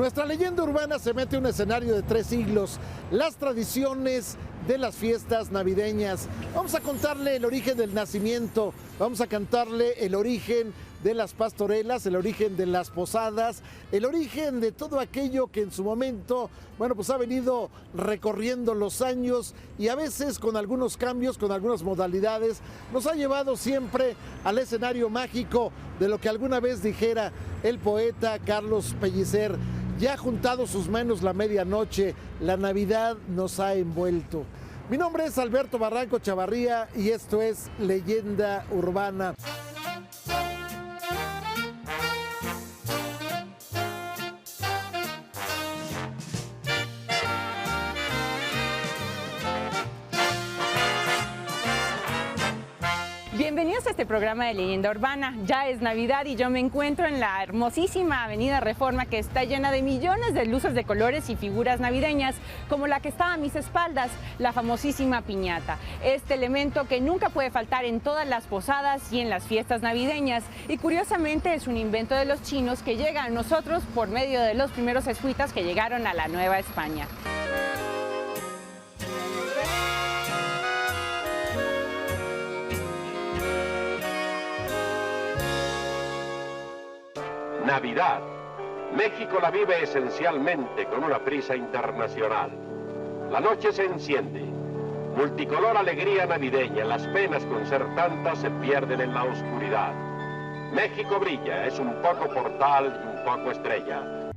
Nuestra leyenda urbana se mete en un escenario de 3 siglos, las tradiciones de las fiestas navideñas. Vamos a contarle el origen del nacimiento, vamos a cantarle el origen de las pastorelas, el origen de las posadas, el origen de todo aquello que en su momento, bueno, pues ha venido recorriendo los años y a veces con algunos cambios, con algunas modalidades, nos ha llevado siempre al escenario mágico de lo que alguna vez dijera el poeta Carlos Pellicer: ya juntado sus manos la medianoche, la Navidad nos ha envuelto. Mi nombre es Alberto Barranco Chavarría y esto es Leyenda Urbana. Bienvenidos a este programa de Leyenda Urbana. Ya es Navidad y yo me encuentro en la hermosísima Avenida Reforma, que está llena de millones de luces de colores y figuras navideñas, como la que está a mis espaldas, la famosísima piñata. Este elemento que nunca puede faltar en todas las posadas y en las fiestas navideñas. Y curiosamente es un invento de los chinos que llega a nosotros por medio de los primeros escuitas que llegaron a la Nueva España. Navidad. México la vive esencialmente con una prisa internacional. La noche se enciende. Multicolor alegría navideña, las penas con ser tantas se pierden en la oscuridad. México brilla, es un poco portal y un poco estrella.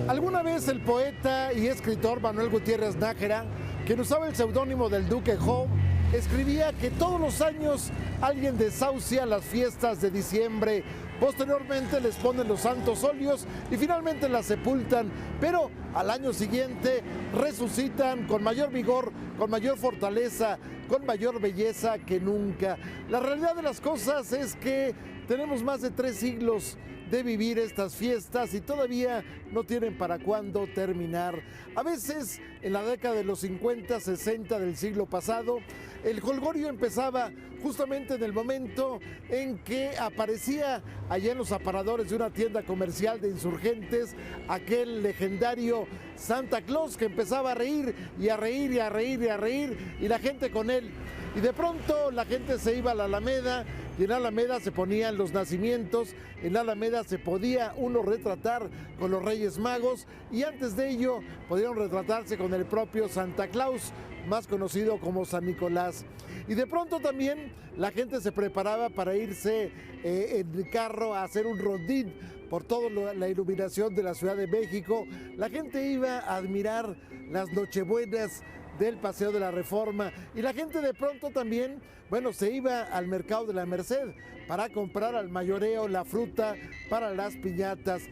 Alguna vez el poeta y escritor Manuel Gutiérrez Nájera, quien usaba el seudónimo del Duque Jo, escribía que todos los años alguien desahucia las fiestas de diciembre. Posteriormente les ponen los santos óleos y finalmente las sepultan, pero al año siguiente resucitan con mayor vigor, con mayor fortaleza, con mayor belleza que nunca. La realidad de las cosas es que tenemos más de 3 siglos de vivir estas fiestas y todavía no tienen para cuándo terminar. A veces, en la década de los 50, 60 del siglo pasado, el jolgorio empezaba justamente en el momento en que aparecía allá en los aparadores de una tienda comercial de Insurgentes aquel legendario Santa Claus que empezaba a reír y a reír y a reír y a reír, y la gente con él. Y de pronto la gente se iba a la Alameda, y en la Alameda se ponían los nacimientos, en la Alameda se podía uno retratar con los Reyes Magos, y antes de ello podían retratarse con el propio Santa Claus, más conocido como San Nicolás. Y de pronto también la gente se preparaba para irse en el carro a hacer un rondín por toda la iluminación de la Ciudad de México. La gente iba a admirar las Nochebuenas del Paseo de la Reforma, y la gente de pronto también, bueno, se iba al mercado de la Merced para comprar al mayoreo la fruta para las piñatas.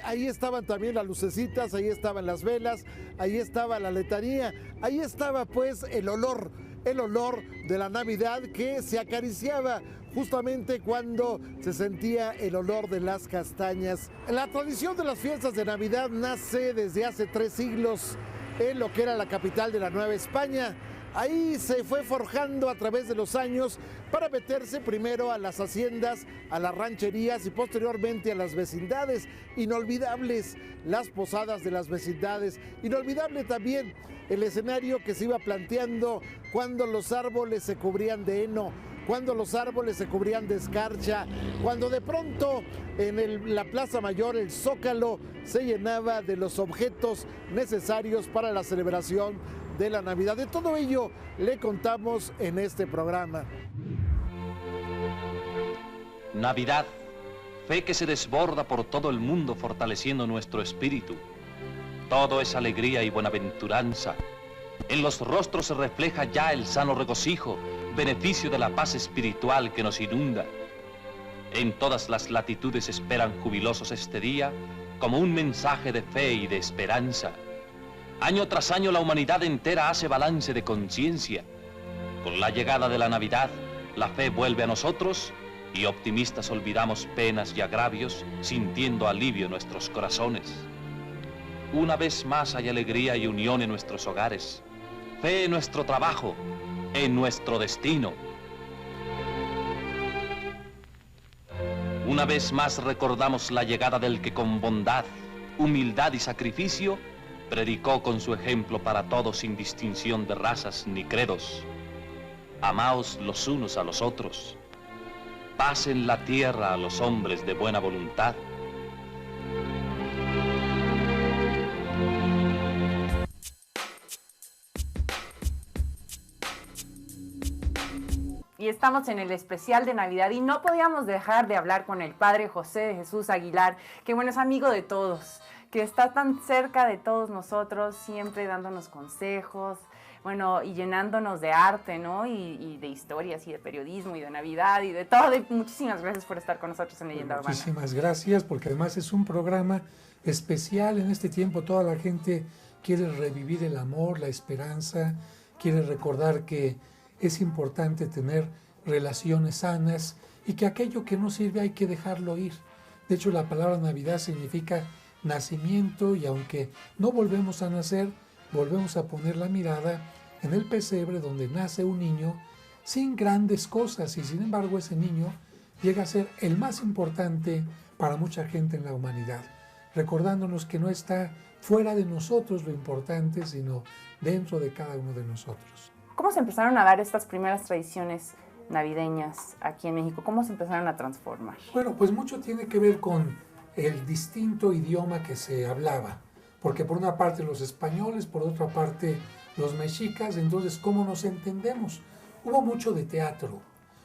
Ahí estaban también las lucecitas, ahí estaban las velas, ahí estaba la letanía, ahí estaba pues el olor de la Navidad que se acariciaba justamente cuando se sentía el olor de las castañas. La tradición de las fiestas de Navidad nace desde hace 3 siglos en lo que era la capital de la Nueva España. Ahí se fue forjando a través de los años para meterse primero a las haciendas, a las rancherías y posteriormente a las vecindades. Inolvidables las posadas de las vecindades, inolvidable también el escenario que se iba planteando cuando los árboles se cubrían de heno, cuando los árboles se cubrían de escarcha, cuando de pronto en la Plaza Mayor, el Zócalo, se llenaba de los objetos necesarios para la celebración de la Navidad. De todo ello le contamos en este programa. Navidad, fe que se desborda por todo el mundo fortaleciendo nuestro espíritu. Todo es alegría y buenaventuranza. En los rostros se refleja ya el sano regocijo, beneficio de la paz espiritual que nos inunda. En todas las latitudes esperan jubilosos este día como un mensaje de fe y de esperanza. Año tras año la humanidad entera hace balance de conciencia. Con la llegada de la Navidad, la fe vuelve a nosotros y optimistas olvidamos penas y agravios, sintiendo alivio en nuestros corazones. Una vez más hay alegría y unión en nuestros hogares, fe en nuestro trabajo, en nuestro destino. Una vez más recordamos la llegada del que con bondad, humildad y sacrificio, predicó con su ejemplo para todos sin distinción de razas ni credos. Amaos los unos a los otros. Paz en la tierra a los hombres de buena voluntad. Y estamos en el especial de Navidad y no podíamos dejar de hablar con el padre José de Jesús Aguilar, que bueno, es amigo de todos, que está tan cerca de todos nosotros, siempre dándonos consejos, bueno, y llenándonos de arte, ¿no? Y de historias, y de periodismo, y de Navidad, y de todo. Y muchísimas gracias por estar con nosotros en Leyenda Urbana. Muchísimas gracias, porque además es un programa especial. En este tiempo toda la gente quiere revivir el amor, la esperanza, quiere recordar que es importante tener relaciones sanas y que aquello que no sirve hay que dejarlo ir. De hecho, la palabra Navidad significa nacimiento, y aunque no volvemos a nacer, volvemos a poner la mirada en el pesebre donde nace un niño sin grandes cosas, y sin embargo ese niño llega a ser el más importante para mucha gente en la humanidad, recordándonos que no está fuera de nosotros lo importante, sino dentro de cada uno de nosotros. ¿Cómo se empezaron a dar estas primeras tradiciones navideñas aquí en México? ¿Cómo se empezaron a transformar? Bueno, pues mucho tiene que ver con el distinto idioma que se hablaba, porque por una parte los españoles, por otra parte los mexicas. Entonces, ¿cómo nos entendemos? Hubo mucho de teatro,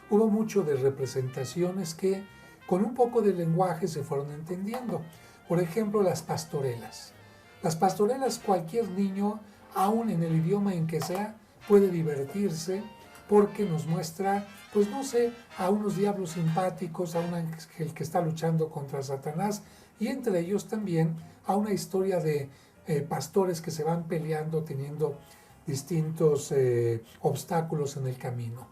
hubo mucho de representaciones que con un poco de lenguaje se fueron entendiendo. Por ejemplo, las pastorelas. Las pastorelas, cualquier niño, aún en el idioma en que sea, puede divertirse, porque nos muestra, pues no sé, a unos diablos simpáticos, a un ángel que está luchando contra Satanás, y entre ellos también a una historia de pastores que se van peleando, teniendo distintos obstáculos en el camino.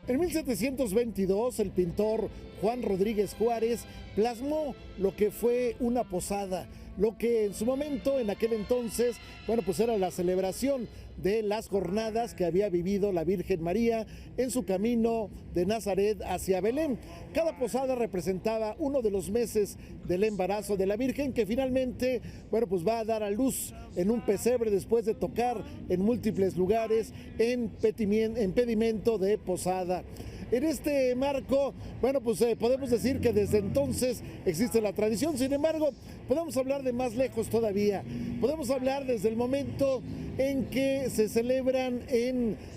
En 1722, el pintor Juan Rodríguez Juárez plasmó lo que fue una posada, lo que en su momento, en aquel entonces, bueno, pues era la celebración de las jornadas que había vivido la Virgen María en su camino de Nazaret hacia Belén. Cada posada representaba uno de los meses del embarazo de la Virgen, que finalmente, bueno, pues va a dar a luz en un pesebre después de tocar en múltiples lugares en pedimento de posada. En este marco, bueno, pues podemos decir que desde entonces existe la tradición. Sin embargo, podemos hablar de más lejos todavía. Podemos hablar desde el momento en que se celebran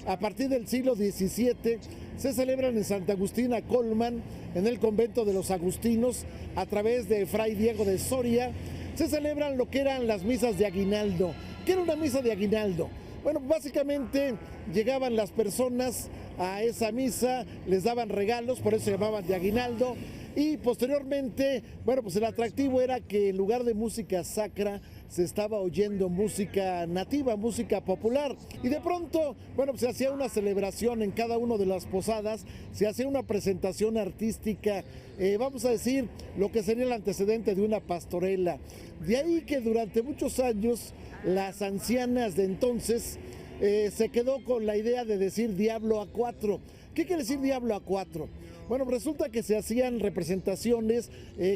a partir del siglo XVII, se celebran en Santa Agustina Colman, en el convento de los agustinos, a través de Fray Diego de Soria. Se celebran lo que eran las misas de aguinaldo. ¿Qué era una misa de aguinaldo? Bueno, básicamente llegaban las personas a esa misa, les daban regalos, por eso se llamaban de aguinaldo, y posteriormente, bueno, pues el atractivo era que en lugar de música sacra se estaba oyendo música nativa, música popular, y de pronto, bueno, pues se hacía una celebración en cada una de las posadas, se hacía una presentación artística, vamos a decir, lo que sería el antecedente de una pastorela. De ahí que durante muchos años las ancianas de entonces se quedó con la idea de decir diablo a cuatro. ¿Qué quiere decir diablo a cuatro? Bueno, resulta que se hacían representaciones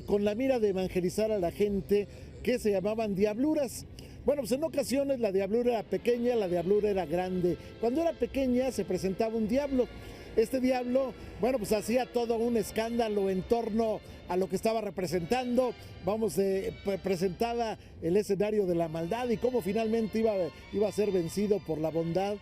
con la mira de evangelizar a la gente, que se llamaban diabluras. Bueno, pues en ocasiones la diablura era pequeña, la diablura era grande. Cuando era pequeña se presentaba un diablo. Este diablo, bueno, pues hacía todo un escándalo en torno a lo que estaba representando. Presentaba el escenario de la maldad y cómo finalmente iba a ser vencido por la bondad.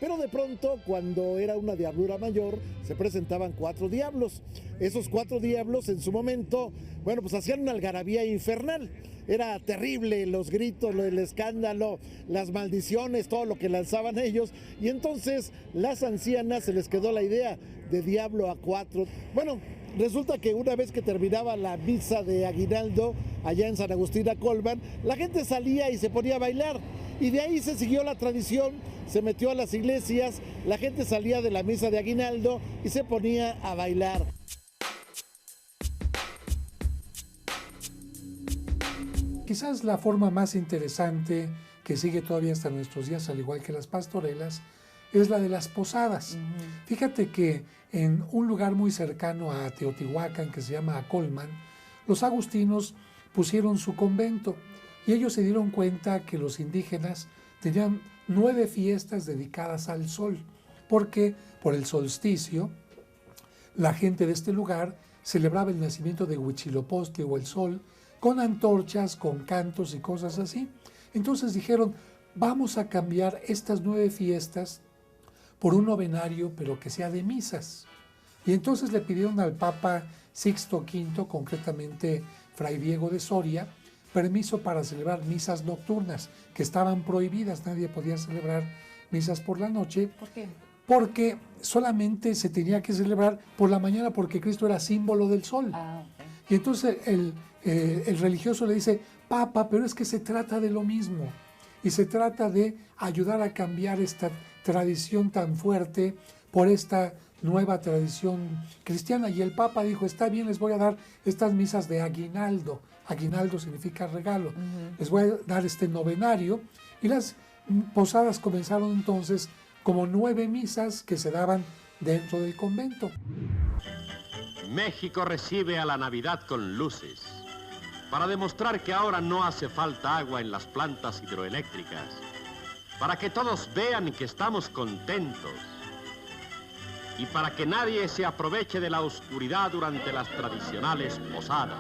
Pero de pronto, cuando era una diablura mayor, se presentaban 4 diablos. Esos 4 diablos en su momento, bueno, pues hacían una algarabía infernal. Era terrible los gritos, el escándalo, las maldiciones, todo lo que lanzaban ellos. Y entonces las ancianas se les quedó la idea de diablo a 4. Bueno, resulta que una vez que terminaba la misa de aguinaldo allá en San Agustín a Colman, la gente salía y se ponía a bailar. Y de ahí se siguió la tradición, se metió a las iglesias, la gente salía de la misa de aguinaldo y se ponía a bailar. Quizás la forma más interesante que sigue todavía hasta nuestros días, al igual que las pastorelas, es la de las posadas. Fíjate que en un lugar muy cercano a Teotihuacán, que se llama Acolman, los agustinos pusieron su convento y ellos se dieron cuenta que los indígenas tenían 9 fiestas dedicadas al sol, porque por el solsticio la gente de este lugar celebraba el nacimiento de Huitzilopochtli o el sol con antorchas, con cantos y cosas así. Entonces dijeron, vamos a cambiar estas 9 fiestas por un novenario, pero que sea de misas. Y entonces le pidieron al Papa Sixto V, concretamente Fray Diego de Soria, permiso para celebrar misas nocturnas, que estaban prohibidas, nadie podía celebrar misas por la noche. ¿Por qué? Porque solamente se tenía que celebrar por la mañana, porque Cristo era símbolo del sol. Okay. Y entonces el religioso le dice, Papa, pero es que se trata de lo mismo. Y se trata de ayudar a cambiar esta tradición tan fuerte por esta nueva tradición cristiana. Y el Papa dijo, está bien, les voy a dar estas misas de aguinaldo. Aguinaldo significa regalo. Les voy a dar este novenario. Y las posadas comenzaron entonces como 9 misas que se daban dentro del convento. México recibe a la Navidad con luces, para demostrar que ahora no hace falta agua en las plantas hidroeléctricas, para que todos vean que estamos contentos y para que nadie se aproveche de la oscuridad durante las tradicionales posadas.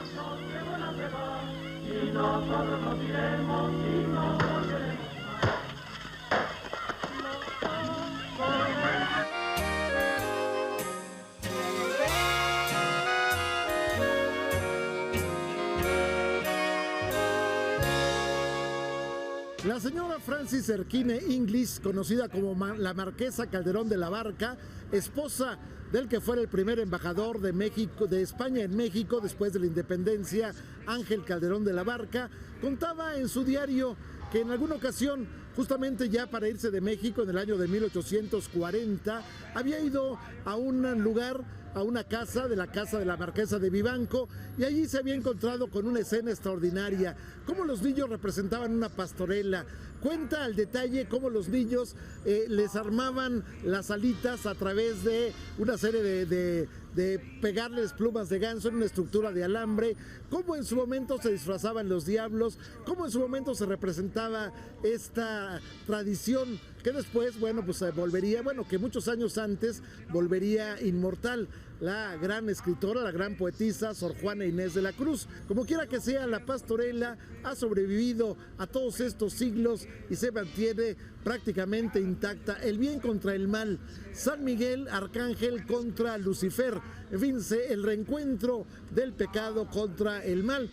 La señora Francis Erquine Inglis, conocida como la Marquesa Calderón de la Barca, esposa del que fuera el primer embajador de México, de España en México después de la independencia, Ángel Calderón de la Barca, contaba en su diario que en alguna ocasión, justamente ya para irse de México en el año de 1840, había ido a un lugar, a una casa, de la casa de la Marquesa de Vivanco, y allí se había encontrado con una escena extraordinaria, cómo los niños representaban una pastorela. Cuenta al detalle cómo los niños les armaban las alitas a través de una serie de pegarles plumas de ganso en una estructura de alambre, cómo en su momento se disfrazaban los diablos, cómo en su momento se representaba esta tradición que después, bueno, pues volvería, bueno, que muchos años antes volvería inmortal. La gran escritora, la gran poetisa Sor Juana Inés de la Cruz. Como quiera que sea, la pastorela ha sobrevivido a todos estos siglos y se mantiene prácticamente intacta. El bien contra el mal, San Miguel Arcángel contra Lucifer, en fin, el reencuentro del pecado contra el mal.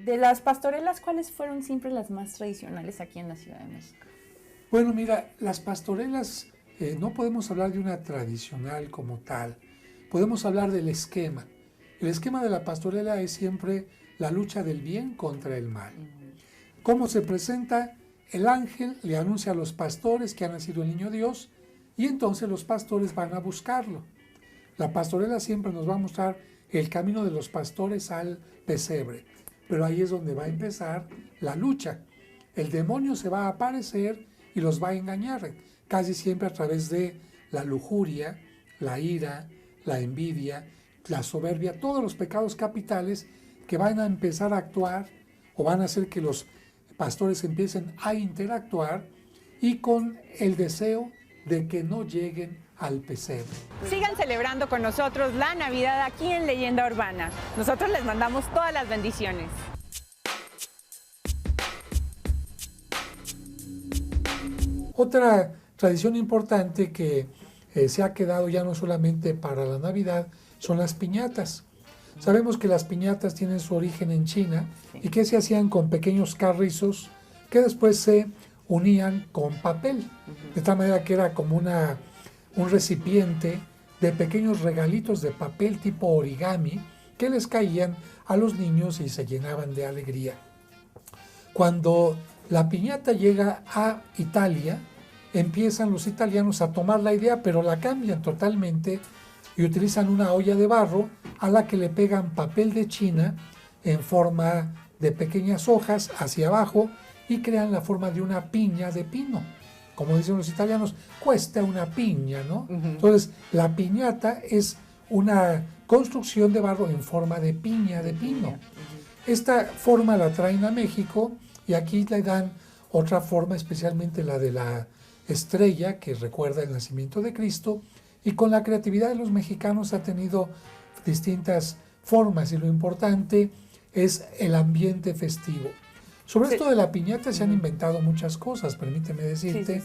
De las pastorelas, ¿cuáles fueron siempre las más tradicionales aquí en la Ciudad de México? Bueno, mira, las pastorelas, no podemos hablar de una tradicional como tal, podemos hablar del esquema. El esquema de la pastorela es siempre la lucha del bien contra el mal. ¿Cómo se presenta? El ángel le anuncia a los pastores que ha nacido el niño Dios y entonces los pastores van a buscarlo. La pastorela siempre nos va a mostrar el camino de los pastores al pesebre, pero ahí es donde va a empezar la lucha. El demonio se va a aparecer y los va a engañar, casi siempre a través de la lujuria, la ira, la envidia, la soberbia, todos los pecados capitales que van a empezar a actuar o van a hacer que los pastores empiecen a interactuar y con el deseo de que no lleguen al pesebre. Sigan celebrando con nosotros la Navidad aquí en Leyenda Urbana. Nosotros les mandamos todas las bendiciones. Otra tradición importante que se ha quedado ya no solamente para la Navidad son las piñatas. Sabemos que las piñatas tienen su origen en China y que se hacían con pequeños carrizos que después se unían con papel, de tal manera que era como un recipiente de pequeños regalitos de papel tipo origami que les caían a los niños y se llenaban de alegría. Cuando la piñata llega a Italia, empiezan los italianos a tomar la idea, pero la cambian totalmente y utilizan una olla de barro a la que le pegan papel de China en forma de pequeñas hojas hacia abajo y crean la forma de una piña de pino. Como dicen los italianos, cuesta una piña, ¿no? Entonces, la piñata es una construcción de barro en forma de piña de pino. Esta forma la traen a México y aquí le dan otra forma, especialmente la de la estrella, que recuerda el nacimiento de Cristo, y con la creatividad de los mexicanos ha tenido distintas formas, y lo importante es el ambiente festivo. Sobre esto de la piñata se han inventado muchas cosas, permíteme decirte.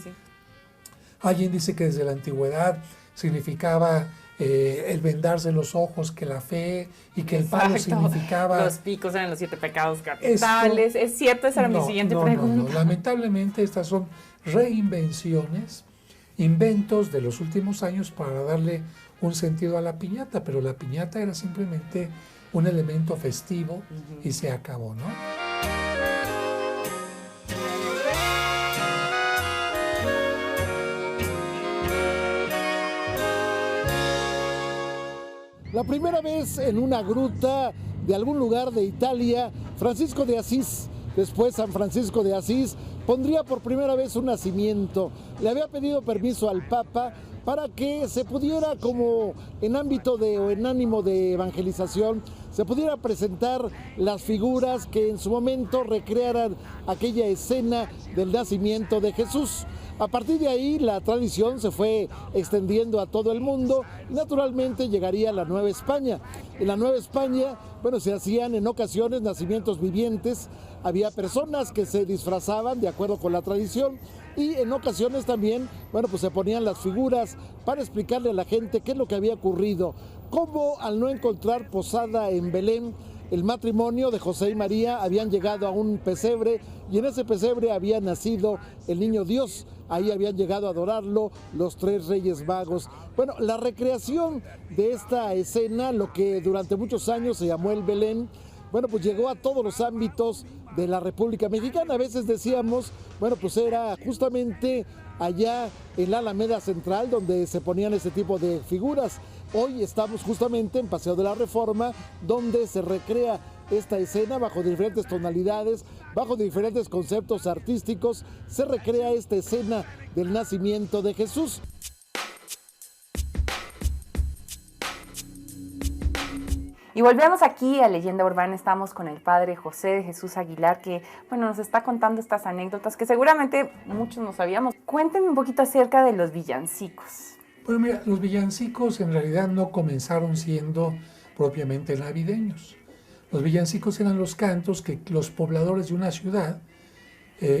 Alguien dice que desde la antigüedad significaba el vendarse los ojos, que la fe, y que el palo significaba... Los picos eran los 7 pecados capitales. ¿Es cierto? Esa era mi siguiente pregunta. No. Lamentablemente estas son reinvenciones, inventos de los últimos años para darle un sentido a la piñata, pero la piñata era simplemente un elemento festivo y se acabó, ¿no? La primera vez en una gruta de algún lugar de Italia, Francisco de Asís, después San Francisco de Asís, pondría por primera vez un nacimiento. Le había pedido permiso al Papa para que se pudiera, como en ámbito o en ánimo de evangelización, se pudiera presentar las figuras que en su momento recrearan aquella escena del nacimiento de Jesús. A partir de ahí la tradición se fue extendiendo a todo el mundo y naturalmente llegaría la Nueva España. En la Nueva España, bueno, se hacían en ocasiones nacimientos vivientes, había personas que se disfrazaban de acuerdo con la tradición y en ocasiones también, bueno, pues se ponían las figuras para explicarle a la gente qué es lo que había ocurrido, cómo al no encontrar posada en Belén, el matrimonio de José y María habían llegado a un pesebre y en ese pesebre había nacido el niño Dios. Ahí habían llegado a adorarlo los 3 reyes magos. Bueno, la recreación de esta escena, lo que durante muchos años se llamó el Belén, bueno, pues llegó a todos los ámbitos de la República Mexicana. A veces decíamos, bueno, pues era justamente allá en la Alameda Central donde se ponían ese tipo de figuras. Hoy estamos justamente en Paseo de la Reforma, donde se recrea esta escena bajo diferentes tonalidades, bajo diferentes conceptos artísticos, se recrea esta escena del nacimiento de Jesús. Y volvemos aquí a Leyenda Urbana. Estamos con el padre José de Jesús Aguilar, que bueno, nos está contando estas anécdotas que seguramente muchos no sabíamos. Cuéntenme un poquito acerca de los villancicos. Bueno, mira, los villancicos en realidad no comenzaron siendo propiamente navideños. Los villancicos eran los cantos que los pobladores de una ciudad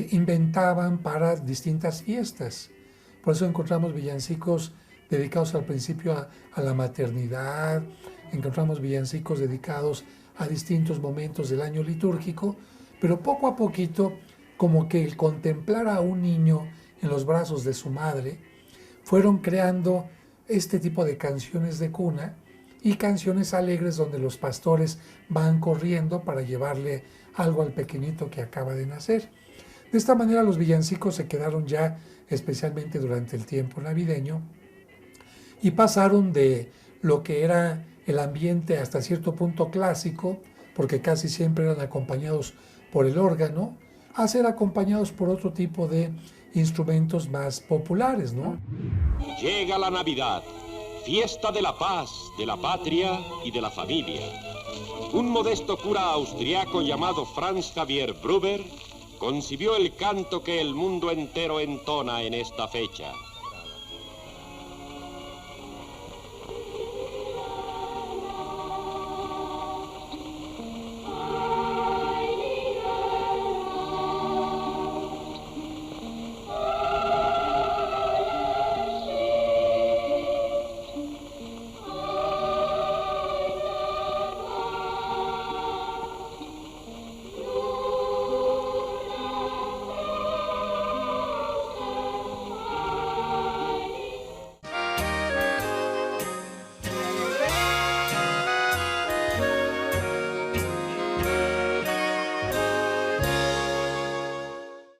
inventaban para distintas fiestas. Por eso encontramos villancicos dedicados al principio a la maternidad, encontramos villancicos dedicados a distintos momentos del año litúrgico, pero poco a poquito, como que el contemplar a un niño en los brazos de su madre, fueron creando este tipo de canciones de cuna y canciones alegres donde los pastores van corriendo para llevarle algo al pequeñito que acaba de nacer. De esta manera los villancicos se quedaron ya, especialmente durante el tiempo navideño, y pasaron de lo que era el ambiente hasta cierto punto clásico, porque casi siempre eran acompañados por el órgano, a ser acompañados por otro tipo de instrumentos más populares, ¿no? Llega la Navidad, fiesta de la paz, de la patria y de la familia. Un modesto cura austriaco llamado Franz Xavier Gruber concibió el canto que el mundo entero entona en esta fecha.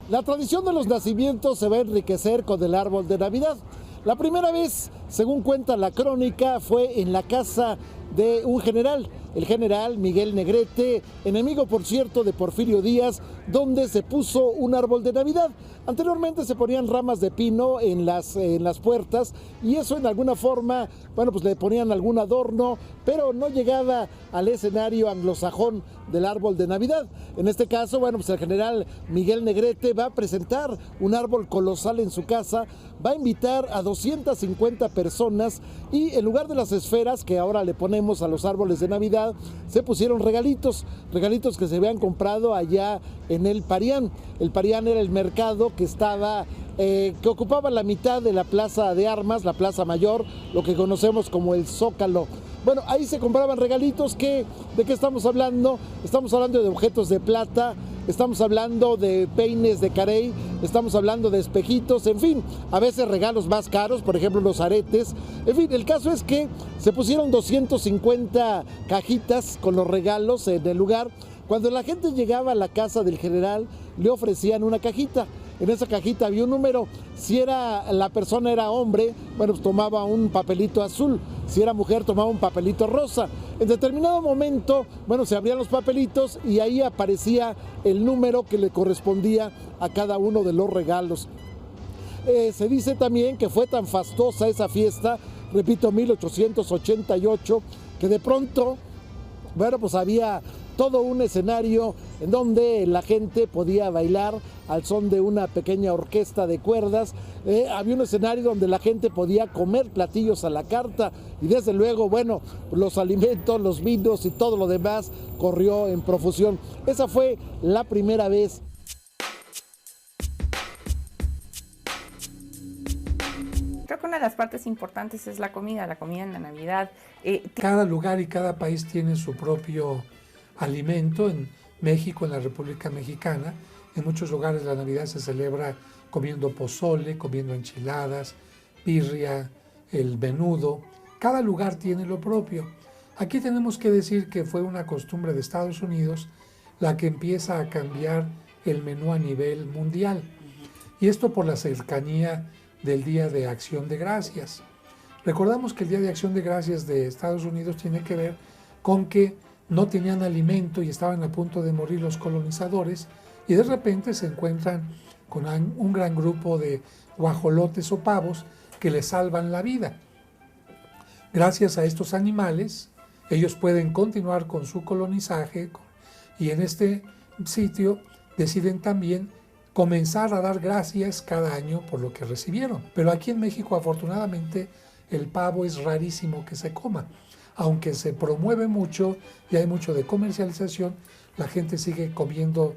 La tradición de los nacimientos se va a enriquecer con el árbol de Navidad. La primera vez, según cuenta la crónica, fue en la casa de un general, el general Miguel Negrete, enemigo por cierto de Porfirio Díaz, donde se puso un árbol de Navidad. Anteriormente se ponían ramas de pino en las puertas y eso en alguna forma, bueno, pues le ponían algún adorno, pero no llegaba al escenario anglosajón del árbol de Navidad. En este caso, bueno, pues el general Miguel Negrete va a presentar un árbol colosal en su casa, va a invitar a 250 personas y en lugar de las esferas que ahora le ponemos a los árboles de Navidad, se pusieron regalitos que se habían comprado allá en el Parián. El Parián era el mercado que estaba, que ocupaba la mitad de la plaza de armas, la plaza mayor, lo que conocemos como el Zócalo. Bueno, ahí se compraban regalitos que, ¿de qué estamos hablando? Estamos hablando de objetos de plata, estamos hablando de peines de carey, estamos hablando de espejitos, en fin, a veces regalos más caros, por ejemplo los aretes. En fin, el caso es que se pusieron 250 cajitas con los regalos en el lugar. Cuando la gente llegaba a la casa del general, le ofrecían una cajita. En esa cajita había un número. Si la persona era hombre, bueno, pues tomaba un papelito azul. Si era mujer, tomaba un papelito rosa. En determinado momento, bueno, se abrían los papelitos y ahí aparecía el número que le correspondía a cada uno de los regalos. Se dice también que fue tan fastosa esa fiesta, repito, 1888, que de pronto, bueno, pues había todo un escenario en donde la gente podía bailar al son de una pequeña orquesta de cuerdas. Había un escenario donde la gente podía comer platillos a la carta y desde luego, bueno, los alimentos, los vinos y todo lo demás corrió en profusión. Esa fue la primera vez. Creo que una de las partes importantes es la comida en la Navidad. Cada lugar y cada país tiene su propio alimento. En México, en la República Mexicana, en muchos lugares la Navidad se celebra comiendo pozole, comiendo enchiladas, birria, el menudo. Cada lugar tiene lo propio. Aquí tenemos que decir que fue una costumbre de Estados Unidos la que empieza a cambiar el menú a nivel mundial. Y esto por la cercanía del Día de Acción de Gracias. Recordamos que el Día de Acción de Gracias de Estados Unidos tiene que ver con que no tenían alimento y estaban a punto de morir los colonizadores y de repente se encuentran con un gran grupo de guajolotes o pavos que les salvan la vida. Gracias a estos animales, ellos pueden continuar con su colonizaje y en este sitio deciden también comenzar a dar gracias cada año por lo que recibieron. Pero aquí en México, afortunadamente, el pavo es rarísimo que se coma. Aunque se promueve mucho y hay mucho de comercialización, la gente sigue comiendo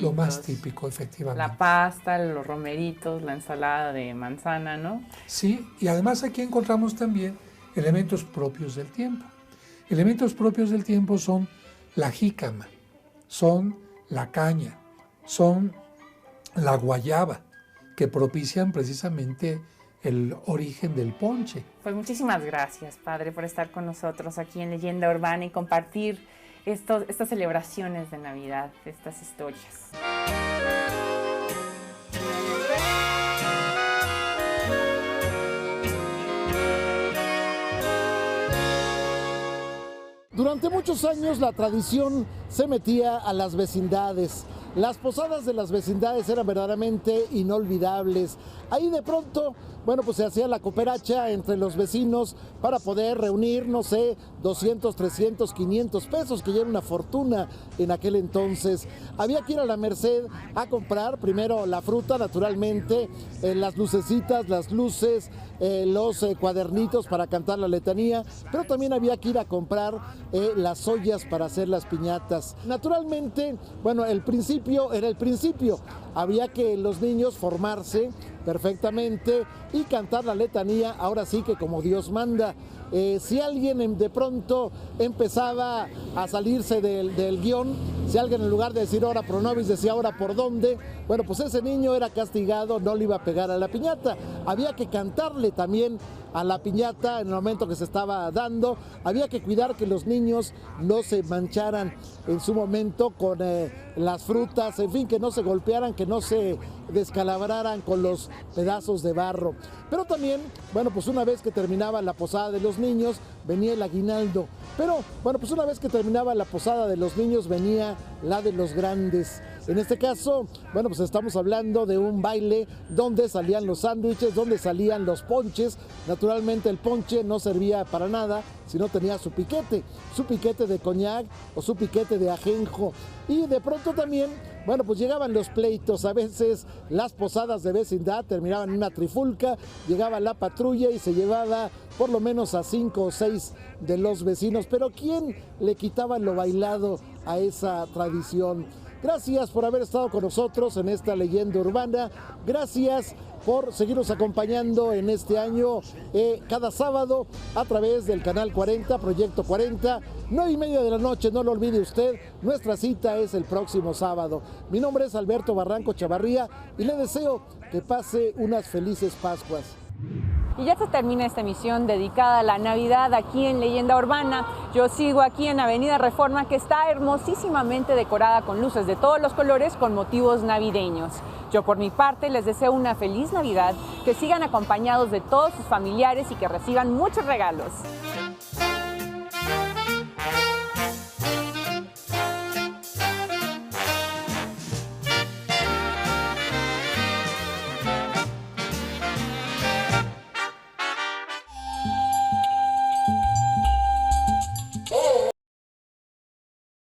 lo más típico, efectivamente. La pasta, los romeritos, la ensalada de manzana, ¿no? Sí, y además aquí encontramos también elementos propios del tiempo. Elementos propios del tiempo son la jícama, son la caña, son la guayaba, que propician precisamente el origen del ponche. Pues muchísimas gracias, padre, por estar con nosotros aquí en Leyenda Urbana y compartir estas celebraciones de Navidad, estas historias. Durante muchos años la tradición se metía a las vecindades. Las posadas de las vecindades eran verdaderamente inolvidables. Ahí de pronto, bueno, pues se hacía la cooperacha entre los vecinos para poder reunir, no sé, 200, 300, 500 pesos, que ya era una fortuna en aquel entonces. Había que ir a la Merced a comprar primero la fruta, naturalmente, las lucecitas, las luces, los cuadernitos para cantar la letanía, pero también había que ir a comprar las ollas para hacer las piñatas. Naturalmente, bueno, el principio era el principio. Había que los niños formarse perfectamente y cantar la letanía, ahora sí que como Dios manda. Si alguien de pronto empezaba a salirse del guión, si alguien en lugar de decir ora pro nobis decía ora por dónde, bueno, pues ese niño era castigado, no le iba a pegar a la piñata. Había que cantarle también a la piñata en el momento que se estaba dando. Había que cuidar que los niños no se mancharan en su momento con las frutas, en fin, que no se golpearan, que no se descalabraran con los pedazos de barro. Pero también, bueno, pues una vez que terminaba la posada de los niños, venía el aguinaldo. Pero bueno, pues una vez que terminaba la posada de los niños, venía la de los grandes. En este caso, bueno, pues estamos hablando de un baile donde salían los sándwiches, donde salían los ponches. Naturalmente el ponche no servía para nada si no tenía su piquete de coñac o su piquete de ajenjo. Y de pronto también, bueno, pues llegaban los pleitos. A veces las posadas de vecindad terminaban en una trifulca, llegaba la patrulla y se llevaba por lo menos a 5 o 6 de los vecinos. Pero ¿quién le quitaba lo bailado a esa tradición? Gracias por haber estado con nosotros en esta leyenda urbana. Gracias por seguirnos acompañando en este año cada sábado a través del Canal 40, Proyecto 40, 9:30 de la noche. No lo olvide usted, nuestra cita es el próximo sábado. Mi nombre es Alberto Barranco Chavarría y le deseo que pase unas felices Pascuas. Y ya se termina esta emisión dedicada a la Navidad aquí en Leyenda Urbana. Yo sigo aquí en Avenida Reforma, que está hermosísimamente decorada con luces de todos los colores con motivos navideños. Yo por mi parte les deseo una feliz Navidad, que sigan acompañados de todos sus familiares y que reciban muchos regalos.